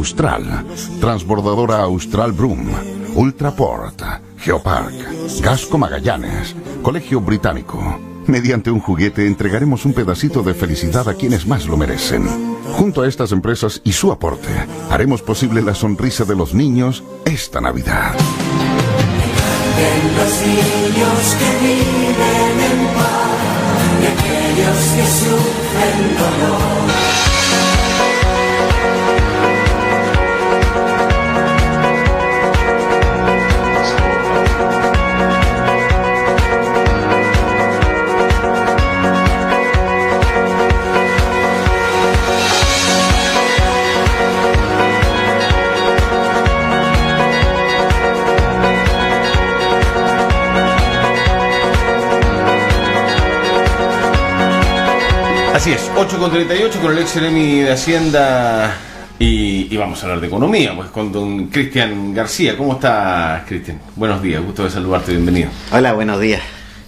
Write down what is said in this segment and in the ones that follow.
Austral, Transbordadora Austral Brum, Ultraport, Geopark, Gasco Magallanes, Colegio Británico. Mediante un juguete entregaremos un pedacito de felicidad a quienes más lo merecen. Junto a estas empresas y su aporte, haremos posible la sonrisa de los niños esta Navidad. De los niños que viven en paz y aquellos que sufren dolor. Así es, 8:38 con el ex Seremi de Hacienda y vamos a hablar de economía, pues con don Cristian García. ¿Cómo está, Cristian? Buenos días, gusto de saludarte, bienvenido. Hola, buenos días.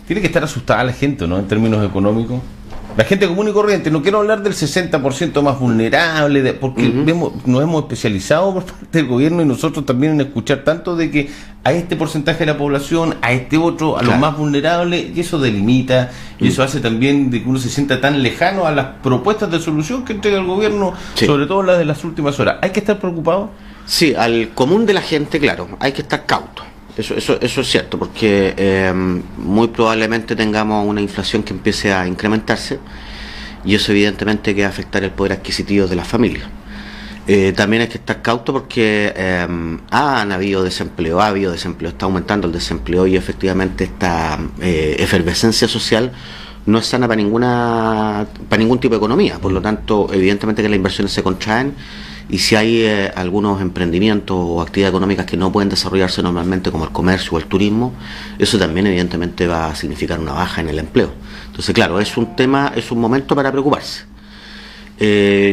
Tiene que estar asustada la gente, ¿no? En términos económicos. La gente común y corriente, no quiero hablar del 60% más vulnerable, porque nos hemos especializado por parte del gobierno y nosotros también en escuchar tanto de que a este porcentaje de la población, a este otro, a los más vulnerables, y eso delimita, y eso hace también de que uno se sienta tan lejano a las propuestas de solución que entrega el gobierno, sobre todo las de las últimas horas. ¿Hay que estar preocupado? Sí, al común de la gente, claro, hay que estar cauto. Eso es cierto, porque muy probablemente tengamos una inflación que empiece a incrementarse y eso evidentemente que va a afectar el poder adquisitivo de las familias. También hay que estar cauto porque ha habido desempleo, está aumentando el desempleo y efectivamente esta efervescencia social no es sana para ningún tipo de economía. Por lo tanto, evidentemente que las inversiones se contraen. Y si hay algunos emprendimientos o actividades económicas que no pueden desarrollarse normalmente, como el comercio o el turismo, eso también evidentemente va a significar una baja en el empleo. Entonces, claro, es un momento para preocuparse.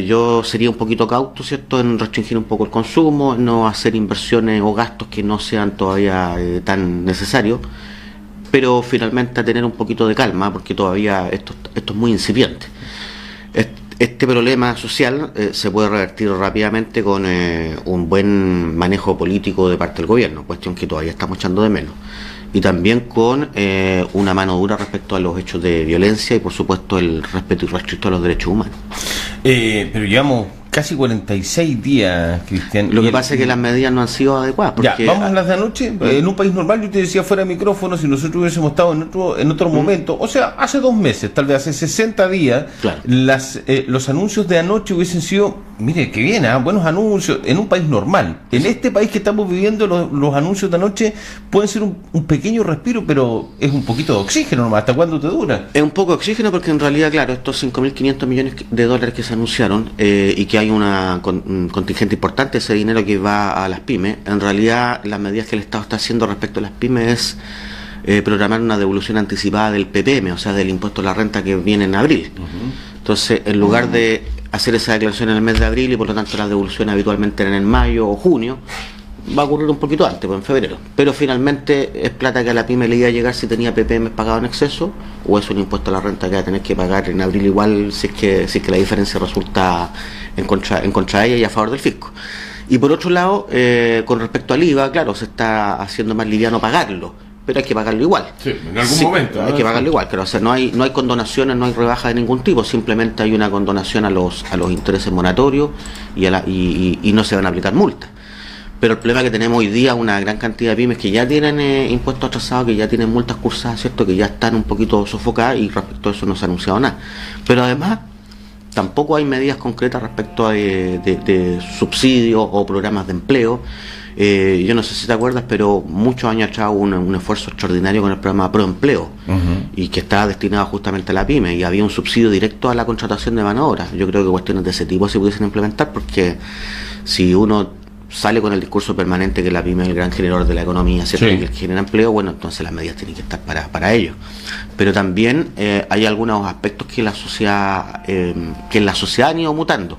Yo sería un poquito cauto, ¿cierto?, en restringir un poco el consumo, no hacer inversiones o gastos que no sean todavía tan necesarios, pero finalmente a tener un poquito de calma, porque todavía esto es muy incipiente. Este problema social se puede revertir rápidamente con un buen manejo político de parte del gobierno, cuestión que todavía estamos echando de menos. Y también con una mano dura respecto a los hechos de violencia y por supuesto el respeto irrestricto a los derechos humanos. Pero llevamos casi 46 días, Cristian. Lo que pasa es que las medidas no han sido adecuadas. Ya, vamos a las de anoche. En un país normal, yo te decía fuera de micrófono, si nosotros hubiésemos estado en otro momento, o sea, hace 2 meses, tal vez hace 60 días, claro, los anuncios de anoche hubiesen sido, mire, qué bien, buenos anuncios, en un país normal. En este país que estamos viviendo, los anuncios de anoche pueden ser un pequeño respiro, pero es un poquito de oxígeno nomás. ¿Hasta cuándo te dura? Es un poco de oxígeno porque en realidad, claro, estos 5.500 millones de dólares que se anunciaron y que hay un contingente importante de ese dinero que va a las pymes, en realidad las medidas que el Estado está haciendo respecto a las pymes es programar una devolución anticipada del PPM, o sea, del impuesto a la renta que viene en abril. Entonces, en lugar de hacer esa declaración en el mes de abril y por lo tanto las devoluciones habitualmente eran en mayo o junio, va a ocurrir un poquito antes, pues en febrero. Pero finalmente es plata que a la pyme le iba a llegar si tenía PPM pagado en exceso, o es un impuesto a la renta que va a tener que pagar en abril igual si es que la diferencia resulta en contra de ella y a favor del fisco. Y por otro lado, con respecto al IVA, claro, se está haciendo más liviano pagarlo, pero hay que pagarlo igual. Sí, en algún momento. Hay que pagarlo igual, pero o sea, no hay condonaciones, no hay rebaja de ningún tipo, simplemente hay una condonación a los intereses moratorios y no se van a aplicar multas. Pero el problema es que tenemos hoy día una gran cantidad de pymes que ya tienen impuestos atrasados, que ya tienen multas cursadas, ¿cierto?, que ya están un poquito sofocadas y respecto a eso no se ha anunciado nada. Pero además tampoco hay medidas concretas respecto a de subsidios o programas de empleo. Yo no sé si te acuerdas, pero muchos años atrás hubo un esfuerzo extraordinario con el programa Proempleo y que estaba destinado justamente a la pyme y había un subsidio directo a la contratación de mano de obra. Yo creo que cuestiones de ese tipo se pudiesen implementar porque si uno sale con el discurso permanente que la pyme es el gran generador de la economía, ¿cierto?, y que genera empleo, bueno, entonces las medidas tienen que estar para ello. Pero también hay algunos aspectos que la sociedad han ido mutando.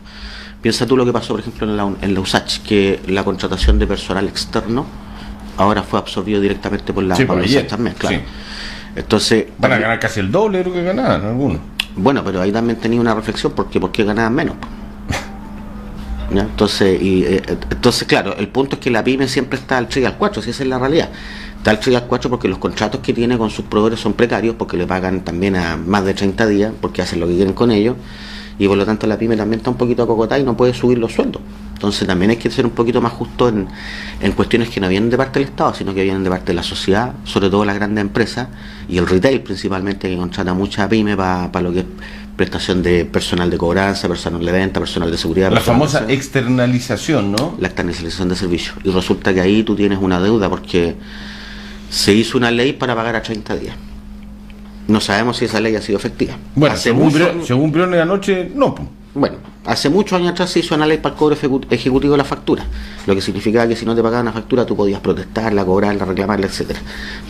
Piensa tú lo que pasó, por ejemplo, en la USACH, que la contratación de personal externo ahora fue absorbido directamente por la USACH también, claro. Sí. Entonces van a ganar casi el doble de lo que ganaban algunos. Bueno, pero ahí también tenía una reflexión, porque ¿por qué ganaban menos? ¿ya? Entonces, claro, el punto es que la pyme siempre está al 3 y al 4, si esa es la realidad. Está al 3 y al 4 porque los contratos que tiene con sus proveedores son precarios, porque le pagan también a más de 30 días, porque hacen lo que quieren con ellos, y por lo tanto la pyme también está un poquito acocotada y no puede subir los sueldos. Entonces también hay que ser un poquito más justo en cuestiones que no vienen de parte del Estado, sino que vienen de parte de la sociedad, sobre todo las grandes empresas, y el retail principalmente, que contrata mucha pyme para lo que es prestación de personal de cobranza, personal de venta, personal de seguridad. La famosa externalización, ¿no? La externalización de servicios. Y resulta que ahí tú tienes una deuda porque se hizo una ley para pagar a 30 días. No sabemos si esa ley ha sido efectiva. Bueno, según Briones anoche, no. Bueno, hace muchos años atrás se hizo una ley para el cobro ejecutivo de la factura, lo que significaba que si no te pagaban una factura tú podías protestarla, cobrarla, reclamarla, etcétera.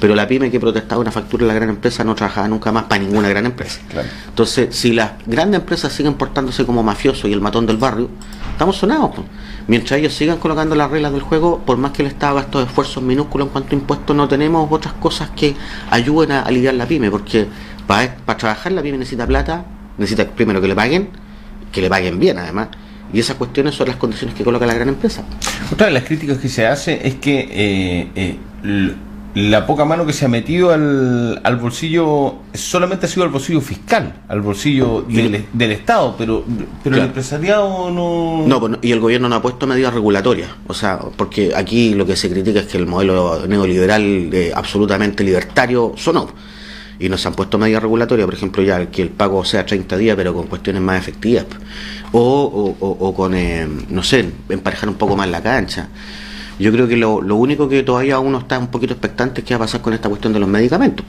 Pero la pyme que protestaba una factura en la gran empresa no trabajaba nunca más para ninguna gran empresa. Claro. Entonces, si las grandes empresas siguen portándose como mafiosos y el matón del barrio, estamos sonados, pues. Mientras ellos sigan colocando las reglas del juego, por más que el Estado haga estos esfuerzos minúsculos en cuanto a impuestos, no tenemos otras cosas que ayuden a aliviar la pyme, porque para trabajar la pyme necesita plata, necesita primero que le paguen bien además, y esas cuestiones son las condiciones que coloca la gran empresa. Otra de las críticas que se hace es que la poca mano que se ha metido al bolsillo solamente ha sido al bolsillo fiscal, al bolsillo del Estado, pero claro, el empresariado no... No, y el gobierno no ha puesto medidas regulatorias, o sea, porque aquí lo que se critica es que el modelo neoliberal absolutamente libertario sonó, y nos han puesto medidas regulatorias, por ejemplo, ya que el pago sea 30 días, pero con cuestiones más efectivas, o con, no sé, emparejar un poco más la cancha. Yo creo que lo único que todavía uno está un poquito expectante es qué va a pasar con esta cuestión de los medicamentos,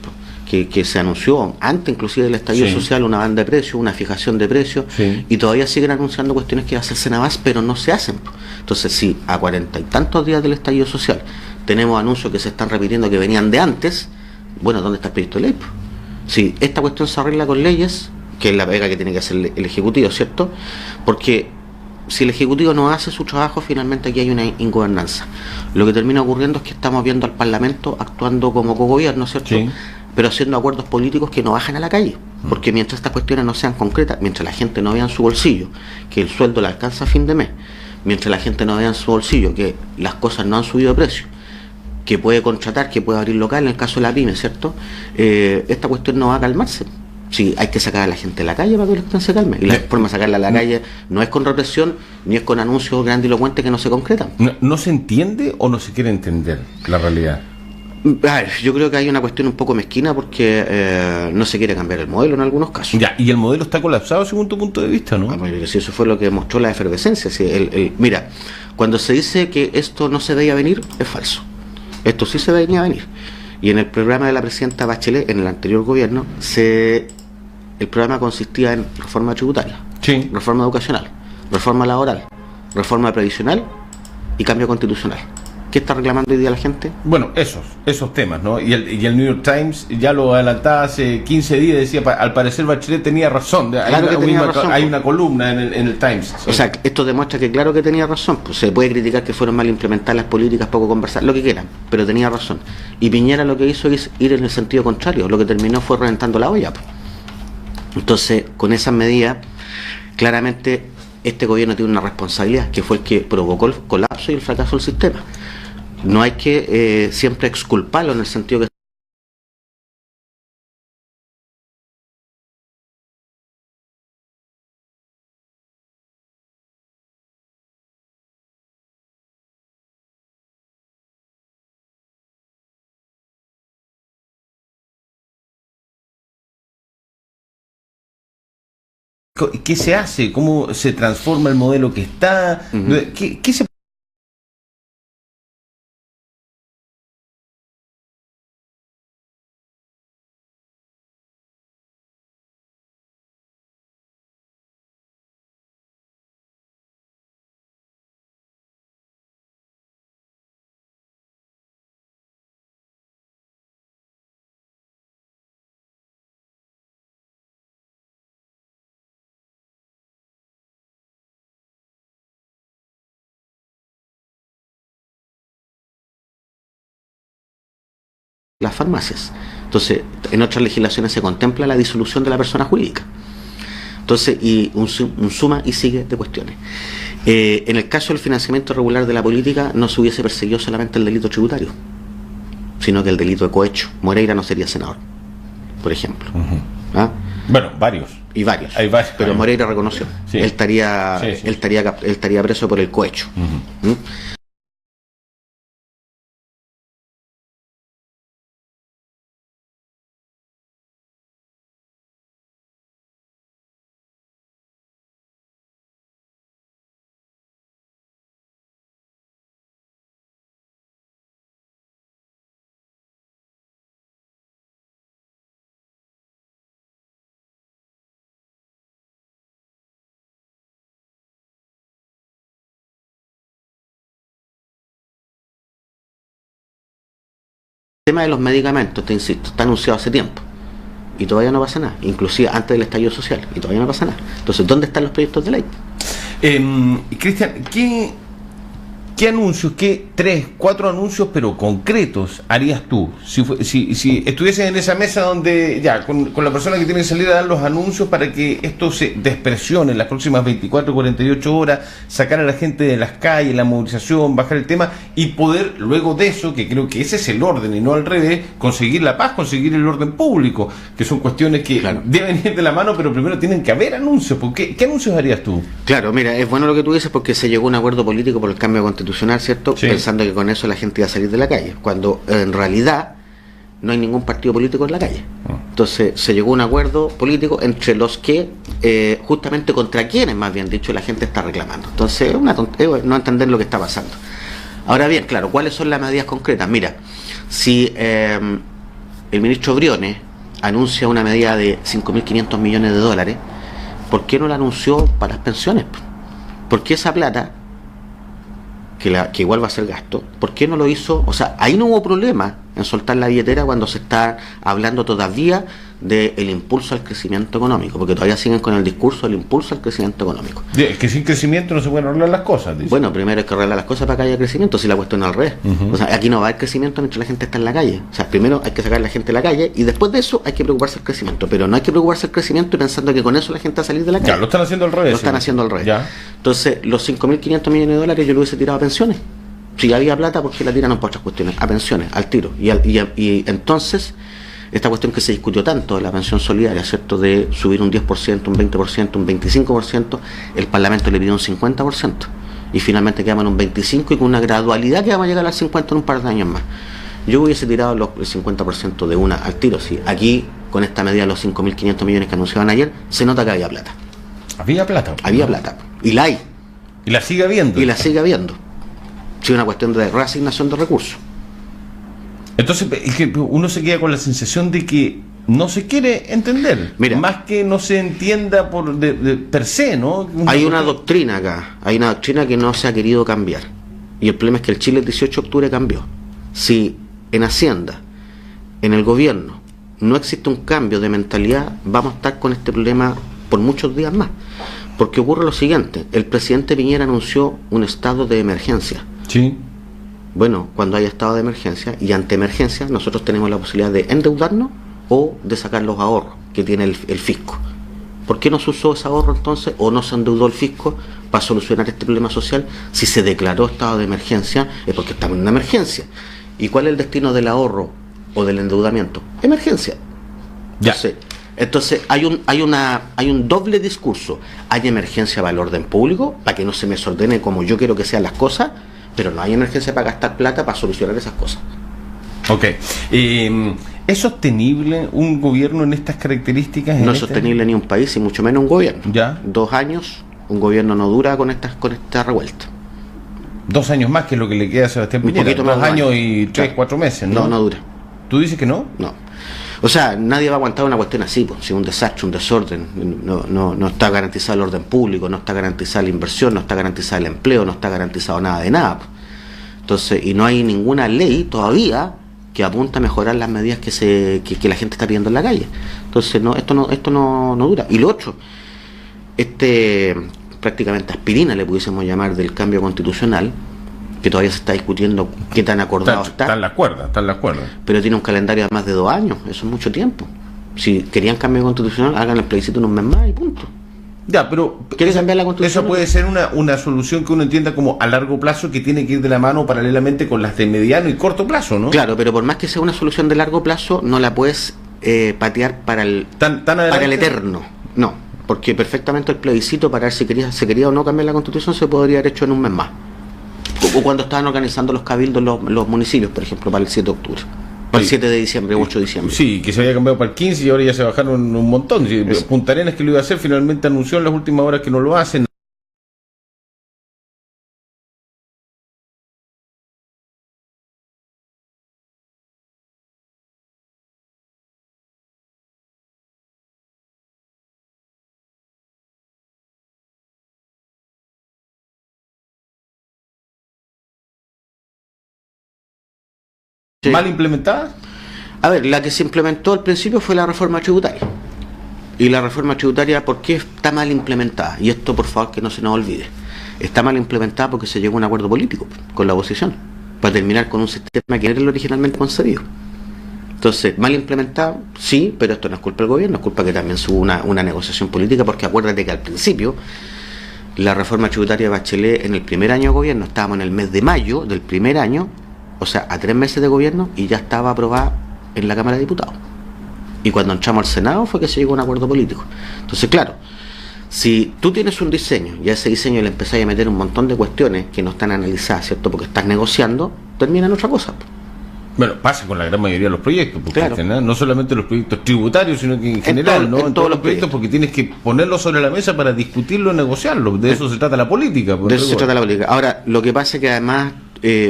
que se anunció antes inclusive del estallido social una banda de precios, una fijación de precios, y todavía siguen anunciando cuestiones que va a hacerse nada más, pero no se hacen. Entonces, si a 40 y tantos días del estallido social tenemos anuncios que se están repitiendo que venían de antes, bueno, ¿dónde está el proyecto de ley? Si esta cuestión se arregla con leyes, que es la pega que tiene que hacer el Ejecutivo, ¿cierto? Porque si el Ejecutivo no hace su trabajo, finalmente aquí hay una ingobernanza. Lo que termina ocurriendo es que estamos viendo al Parlamento actuando como cogobierno, ¿cierto? Sí. Pero haciendo acuerdos políticos que no bajan a la calle. Porque mientras estas cuestiones no sean concretas, mientras la gente no vea en su bolsillo que el sueldo le alcanza a fin de mes, mientras la gente no vea en su bolsillo que las cosas no han subido de precio, que puede contratar, que puede abrir local en el caso de la pyme, ¿cierto? Esta cuestión no va a calmarse. Sí, hay que sacar a la gente de la calle para que la cuestión se calme. Y la forma de sacarla a la calle no es con represión, ni es con anuncios grandilocuentes que no se concretan. ¿No se entiende o no se quiere entender la realidad? A ver, yo creo que hay una cuestión un poco mezquina porque no se quiere cambiar el modelo en algunos casos. Ya, y el modelo está colapsado según tu punto de vista, ¿no? Bueno, si eso fue lo que mostró la efervescencia. Si mira, cuando se dice que esto no se veía venir, es falso. Esto sí se venía a venir. Y en el programa de la presidenta Bachelet, en el anterior gobierno, el programa consistía en reforma tributaria, reforma educacional, reforma laboral, reforma previsional y cambio constitucional. ¿Qué está reclamando hoy día la gente? Bueno, esos temas, ¿no? Y el New York Times ya lo adelantaba hace 15 días, decía, al parecer Bachelet tenía razón. Claro que tenía razón. Hay una columna en el Times. O sea, esto demuestra que claro que tenía razón. Pues se puede criticar que fueron mal implementadas las políticas, poco conversar, lo que quieran, pero tenía razón. Y Piñera lo que hizo es ir en el sentido contrario. Lo que terminó fue reventando la olla. Pues. Entonces, con esas medidas, claramente este gobierno tiene una responsabilidad, que fue el que provocó el colapso y el fracaso del sistema. No hay que siempre exculparlo en el sentido que ¿qué se hace? ¿Cómo se transforma el modelo que está? ¿Qué se las farmacias? Entonces, en otras legislaciones se contempla la disolución de la persona jurídica. Entonces, y un suma y sigue de cuestiones. En el caso del financiamiento irregular de la política no se hubiese perseguido solamente el delito tributario, sino que el delito de cohecho. Moreira no sería senador, por ejemplo. ¿Ah? Bueno, varios. Y varios. Hay varios. Pero Moreira reconoció. Sí. Él estaría, Sí, sí. Él estaría preso por el cohecho. ¿Mm? El tema de los medicamentos, te insisto, está anunciado hace tiempo y todavía no pasa nada, inclusive antes del estallido social, y todavía no pasa nada. Entonces, ¿dónde están los proyectos de ley? Cristian, ¿qué anuncios, qué 3, 4 anuncios, pero concretos, harías tú? Si estuvieses en esa mesa donde, ya, con la persona que tiene que salir a dar los anuncios para que esto se despresione en las próximas 24, 48 horas, sacar a la gente de las calles, la movilización, bajar el tema, y poder, luego de eso, que creo que ese es el orden y no al revés, conseguir la paz, conseguir el orden público, que son cuestiones que deben ir de la mano, pero primero tienen que haber anuncios. ¿Qué anuncios harías tú? Claro, mira, es bueno lo que tú dices porque se llegó a un acuerdo político por el cambio constitucional, ¿cierto? Sí. Pensando que con eso la gente iba a salir de la calle, cuando en realidad no hay ningún partido político en la calle. Entonces se llegó a un acuerdo político entre los que, justamente contra quienes, más bien dicho, la gente está reclamando. Entonces es no entender lo que está pasando. Ahora bien, claro, ¿cuáles son las medidas concretas? Mira, si el ministro Briones anuncia una medida de 5.500 millones de dólares, ¿por qué no la anunció para las pensiones? Porque esa plata, que igual va a ser gasto, ¿por qué no lo hizo? O sea, ahí no hubo problema en soltar la billetera cuando se está hablando todavía del impulso al crecimiento económico, porque todavía siguen con el discurso del impulso al crecimiento económico. Es que sin crecimiento no se pueden arreglar las cosas, dice. Bueno, primero hay que arreglar las cosas para que haya crecimiento, si la cuestión es al revés. O sea, aquí no va a haber crecimiento mientras la gente está en la calle. O sea, primero hay que sacar a la gente de la calle y después de eso hay que preocuparse del crecimiento, pero no hay que preocuparse del crecimiento pensando que con eso la gente va a salir de la calle. Ya, lo están haciendo al revés. Lo están haciendo al revés. Ya. Entonces, los 5.500 millones de dólares yo lo hubiese tirado a pensiones. Si había plata, ¿por qué la tiraron por otras cuestiones? A pensiones, al tiro. Y entonces, esta cuestión que se discutió tanto de la pensión solidaria, ¿cierto? De subir un 10%, un 20%, un 25%, el Parlamento le pidió un 50%. Y finalmente quedamos en un 25% y con una gradualidad que vamos a llegar al 50% en un par de años más. Yo hubiese tirado el 50% de una al tiro. ¿Sí? Aquí, con esta medida de los 5.500 millones que anunciaban ayer, se nota que había plata. Había plata. Había plata. Y la hay. Y la sigue habiendo. Y la sigue habiendo. Sí, una cuestión de reasignación de recursos. Entonces, es que uno se queda con la sensación de que no se quiere entender. Mira, más que no se entienda per se, ¿no? Hay una doctrina acá, hay una doctrina que no se ha querido cambiar. Y el problema es que el Chile el 18 de octubre cambió. Si en Hacienda, en el gobierno, no existe un cambio de mentalidad, vamos a estar con este problema por muchos días más. Porque ocurre lo siguiente, el presidente Piñera anunció un estado de emergencia. Sí. Bueno, cuando hay estado de emergencia y ante emergencia, nosotros tenemos la posibilidad de endeudarnos o de sacar los ahorros que tiene el fisco. ¿Por qué no se usó ese ahorro entonces o no se endeudó el fisco para solucionar este problema social? Si se declaró estado de emergencia es porque estamos en una emergencia. ¿Y cuál es el destino del ahorro o del endeudamiento? Emergencia. Ya. Entonces hay un doble discurso. Hay emergencia para el orden público, para que no se me desordene como yo quiero que sean las cosas, pero no hay emergencia para gastar plata para solucionar esas cosas. Ok. ¿Es sostenible un gobierno en estas características? No es sostenible ni un país y mucho menos un gobierno. Ya. 2 años, un gobierno no dura con esta revuelta. 2 años más que lo que le queda a Sebastián Un Piñera. poquito más 2 de años años. y 3, 4 meses, ¿no? No dura. ¿Tú dices que no? No. O sea, nadie va a aguantar una cuestión así, pues, si un desastre, un desorden, no está garantizado el orden público, no está garantizada la inversión, no está garantizado el empleo, no está garantizado nada de nada. Pues. Entonces, y no hay ninguna ley todavía que apunta a mejorar las medidas que la gente está pidiendo en la calle. Entonces, esto no dura. Y lo otro, prácticamente aspirina le pudiésemos llamar del cambio constitucional, que todavía se está discutiendo qué tan acordado está. Está en la cuerda. Pero tiene un calendario de más de 2 años, eso es mucho tiempo. Si querían cambio constitucional, hagan el plebiscito en un mes más y punto. Ya, pero ¿Quiere cambiar la Constitución? Eso puede ser una solución que uno entienda como a largo plazo, que tiene que ir de la mano paralelamente con las de mediano y corto plazo, ¿no? Claro, pero por más que sea una solución de largo plazo, no la puedes patear para el para el eterno. No, porque perfectamente el plebiscito para ver si se quería o no cambiar la Constitución se podría haber hecho en un mes más. O cuando estaban organizando los cabildos los municipios, por ejemplo, para el 7 de octubre. Para el 7 de diciembre, 8 de diciembre. Sí, que se había cambiado para el 15 y ahora ya se bajaron un montón. Punta Arenas, que lo iba a hacer, finalmente anunció en las últimas horas que no lo hacen. Sí. ¿Mal implementada? A ver, la que se implementó al principio fue la reforma tributaria. Y la reforma tributaria, ¿por qué está mal implementada? Y esto, por favor, que no se nos olvide. Está mal implementada porque se llegó a un acuerdo político con la oposición para terminar con un sistema que era el originalmente concebido. Entonces, mal implementada, sí, pero esto no es culpa del gobierno, es culpa que también hubo una negociación política, porque acuérdate que al principio la reforma tributaria de Bachelet, en el primer año de gobierno, estábamos en el mes de mayo del primer año, o sea, a 3 meses de gobierno, y ya estaba aprobada en la Cámara de Diputados. Y cuando entramos al Senado fue que se llegó a un acuerdo político. Entonces, claro, si tú tienes un diseño y a ese diseño le empezás a meter un montón de cuestiones que no están analizadas, ¿cierto? Porque estás negociando, termina en otra cosa. Bueno, pasa con la gran mayoría de los proyectos, porque Claro. no solamente los proyectos tributarios, sino que en general, ¿no? en todos los proyectos, porque tienes que ponerlos sobre la mesa para discutirlo, negociarlo. De eso se trata la política. De eso se trata la política. Ahora, lo que pasa es que además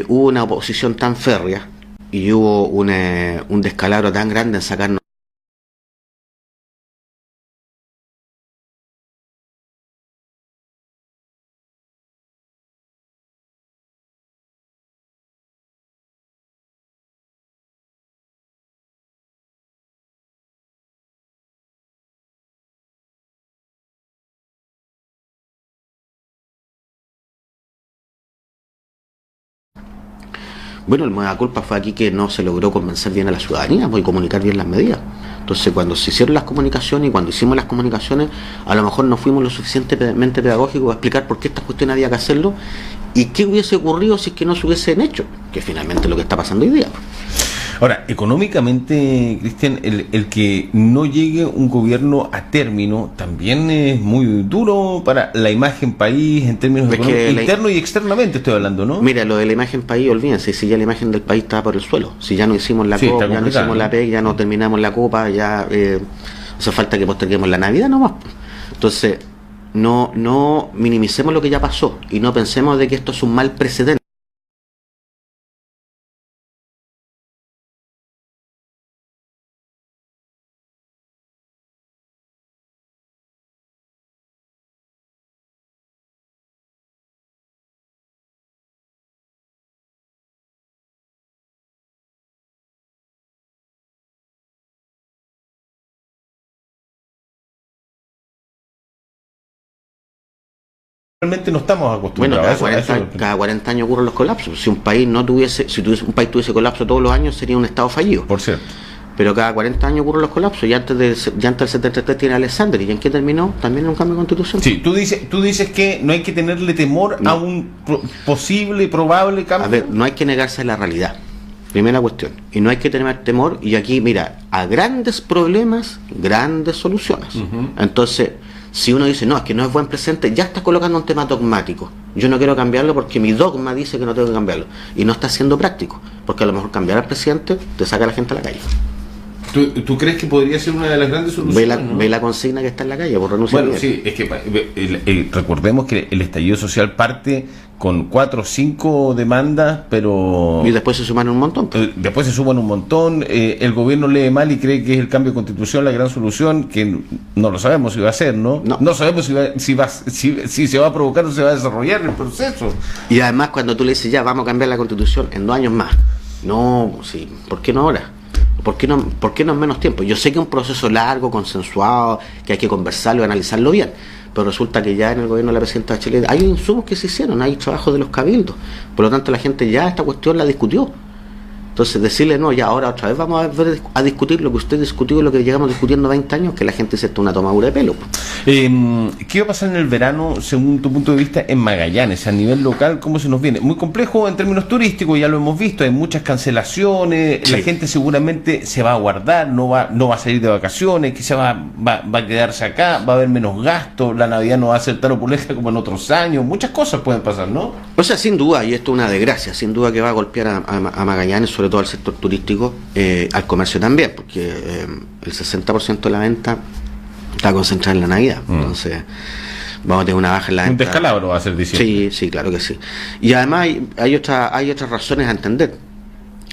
hubo una oposición tan férrea y hubo un descalabro tan grande en sacarnos. Bueno, el mea culpa fue aquí que no se logró convencer bien a la ciudadanía y comunicar bien las medidas. Entonces, cuando se hicieron las comunicaciones y cuando hicimos las comunicaciones, a lo mejor no fuimos lo suficientemente pedagógicos a explicar por qué estas cuestiones había que hacerlo y qué hubiese ocurrido si es que no se hubiesen hecho, que finalmente es lo que está pasando hoy día. Ahora, económicamente, Cristian, el que no llegue un gobierno a término también es muy duro para la imagen país en términos económicos, interno y externamente estoy hablando, ¿no? Mira, lo de la imagen país, olvídense, si ya la imagen del país está por el suelo, si ya no hicimos la copa, ya no hicimos la PEC, ya no terminamos la copa, ya hace falta que posterguemos la Navidad nomás. Entonces, no minimicemos lo que ya pasó y no pensemos de que esto es un mal precedente. Realmente no estamos acostumbrados. Bueno, cada 40 años ocurren los colapsos. Si un país un país tuviese colapso todos los años, sería un estado fallido. Por cierto. Pero cada 40 años ocurren los colapsos. Ya antes del 73 tiene Alexander. ¿Y en qué terminó? También en un cambio de constitución. Sí, tú dices que no hay que tenerle temor a un posible, probable cambio. A ver, no hay que negarse a la realidad. Primera cuestión. Y no hay que tener temor. Y aquí, mira, a grandes problemas, grandes soluciones. Entonces, si uno dice, no, es que no es buen presidente, ya está colocando un tema dogmático. Yo no quiero cambiarlo porque mi dogma dice que no tengo que cambiarlo. Y no está siendo práctico. Porque a lo mejor cambiar al presidente te saca a la gente a la calle. ¿Tú crees que podría ser una de las grandes soluciones? Ve la consigna que está en la calle, por renunciar. Bueno, sí, es que recordemos que el estallido social parte con 4 o 5 demandas, pero... Y después se suman un montón. Después se suman un montón, el gobierno lee mal y cree que es el cambio de constitución la gran solución, que no lo sabemos si va a ser, ¿no? No sabemos si se va a provocar o se va a desarrollar el proceso. Y además cuando tú le dices, ya, vamos a cambiar la constitución en 2 años más. No, sí, ¿por qué no ahora? ¿Por qué no en menos tiempo? Yo sé que es un proceso largo, consensuado, que hay que conversarlo y analizarlo bien, pero resulta que ya en el gobierno de la presidenta Bachelet hay insumos que se hicieron, hay trabajos de los cabildos, por lo tanto la gente ya esta cuestión la discutió Entonces decirle, no, ya ahora otra vez vamos a discutir lo que usted discutió y lo que llevamos discutiendo 20 años, que la gente se está una tomadura de pelo. ¿Qué va a pasar en el verano, según tu punto de vista, en Magallanes? A nivel local, ¿cómo se nos viene? Muy complejo en términos turísticos, ya lo hemos visto, hay muchas cancelaciones, sí. La gente seguramente se va a guardar, no va a salir de vacaciones, quizá va a quedarse acá, va a haber menos gastos, la Navidad no va a ser tan opulenta como en otros años, muchas cosas pueden pasar, ¿no? O sea, sin duda, y esto es una desgracia, sin duda que va a golpear a Magallanes, sobre todo al sector turístico, al comercio también, porque el 60% de la venta está concentrada en la Navidad. Entonces vamos a tener una baja en la venta. Un descalabro va a ser diciembre. Sí, claro que sí. Y además hay otras razones a entender.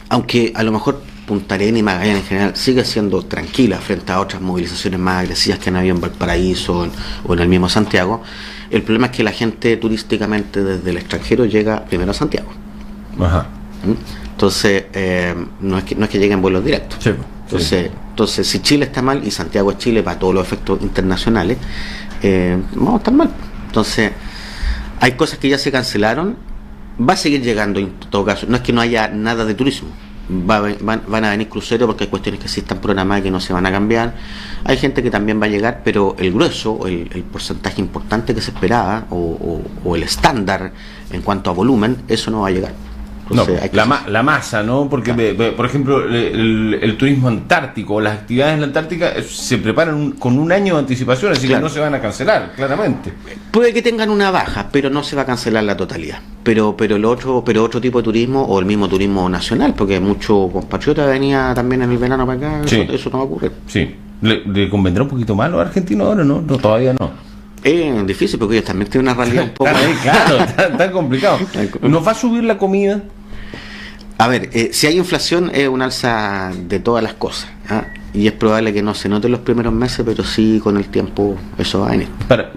Aunque a lo mejor Punta Arenas y Magallanes en general sigue siendo tranquila frente a otras movilizaciones más agresivas que han habido en Valparaíso o en el mismo Santiago, el problema es que la gente turísticamente desde el extranjero llega primero a Santiago. Ajá. Entonces, no es que lleguen vuelos directos. Sí, entonces, si Chile está mal y Santiago es Chile para todos los efectos internacionales, vamos a estar mal. Entonces, hay cosas que ya se cancelaron, va a seguir llegando en todo caso. No es que no haya nada de turismo, van a venir cruceros porque hay cuestiones que sí están programadas y que no se van a cambiar. Hay gente que también va a llegar, pero el grueso, el porcentaje importante que se esperaba o el estándar en cuanto a volumen, eso no va a llegar. Entonces, no, la masa, ¿no? Porque, por ejemplo, el turismo antártico, las actividades en la Antártica se preparan con un año de anticipación, así que no se van a cancelar, claramente. Puede que tengan una baja, pero no se va a cancelar la totalidad. Pero otro tipo de turismo, o el mismo turismo nacional, porque muchos compatriotas venía también en el verano para acá, sí. Eso no va a ocurrir. Sí. ¿Le convendrá un poquito más a los argentinos ahora? No, todavía no. Es difícil porque ellos también tienen una realidad un poco... Claro, tan complicado. ¿Nos va a subir la comida? A ver, si hay inflación es un alza de todas las cosas, ¿ah? Y es probable que no se note en los primeros meses, pero sí con el tiempo eso va a venir.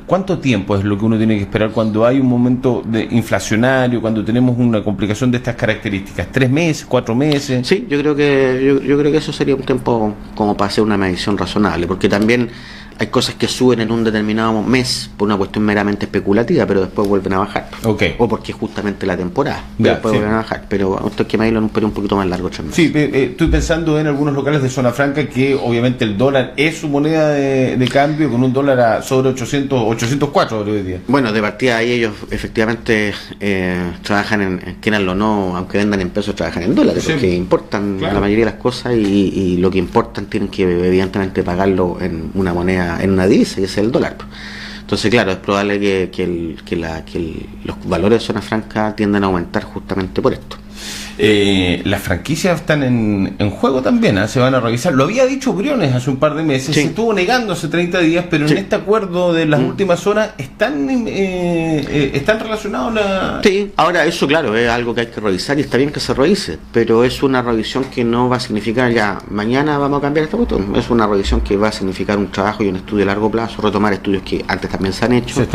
¿Cuánto tiempo es lo que uno tiene que esperar cuando hay un momento inflacionario, cuando tenemos una complicación de estas características? ¿3 meses, 4 meses? Sí, yo creo que eso sería un tiempo como para hacer una medición razonable, porque también hay cosas que suben en un determinado mes por una cuestión meramente especulativa, pero después vuelven a bajar. Okay. O porque es justamente la temporada. Después vuelven a bajar. Pero esto hay que medirlo en un periodo un poquito más largo, 3 meses. Sí, estoy pensando en algunos locales de zona franca que obviamente el dólar es su moneda de cambio, con un dólar a sobre 804 hoy día. Bueno, de partida ahí ellos efectivamente trabajan quieran o no, aunque vendan en pesos, trabajan en dólares, sí, porque importan la mayoría de las cosas y lo que importan tienen que evidentemente pagarlo en una moneda, en una divisa, que es el dólar. Entonces, claro, es probable que los valores de zona franca tiendan a aumentar justamente por esto. Las franquicias están en juego también, se van a revisar. Lo había dicho Briones hace un par de meses, sí. Se estuvo negando hace 30 días, pero sí. En este acuerdo de las últimas horas están relacionados Sí, ahora eso claro, es algo que hay que revisar y está bien que se revise, pero es una revisión que no va a significar ya mañana vamos a cambiar esta cuestión. Es una revisión que va a significar un trabajo y un estudio a largo plazo, retomar estudios que antes también se han hecho. Sí,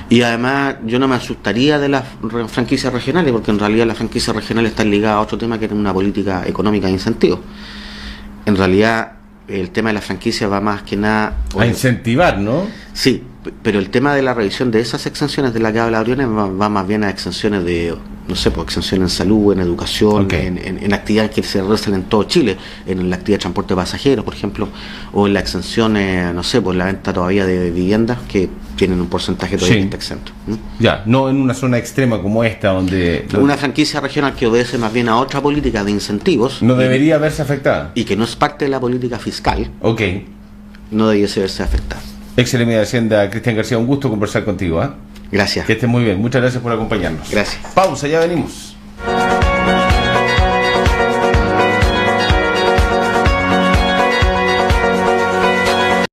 y además yo no me asustaría de las franquicias regionales, porque en realidad las franquicias regionales están ligadas a otro tema que es una política económica de incentivos. En realidad el tema de la franquicia va más que nada a incentivar, ¿no? Sí, pero el tema de la revisión de esas exenciones de las que habla Briones va más bien a exenciones de, no sé, pues exenciones en salud, en educación, okay. en actividades que se realizan en todo Chile, en la actividad de transporte de pasajeros, por ejemplo, o en la exención, no sé, pues la venta todavía de viviendas que tienen un porcentaje todavía sí. Exento. Ya, no en una zona extrema como esta, donde... Una franquicia regional que obedece más bien a otra política de incentivos. No debería verse afectada. Y que no es parte de la política fiscal. Ok. No debiese verse afectada. Ex-Ministro de Hacienda, Cristian García, un gusto conversar contigo. Gracias. Que estés muy bien. Muchas gracias por acompañarnos. Gracias. Pausa, ya venimos.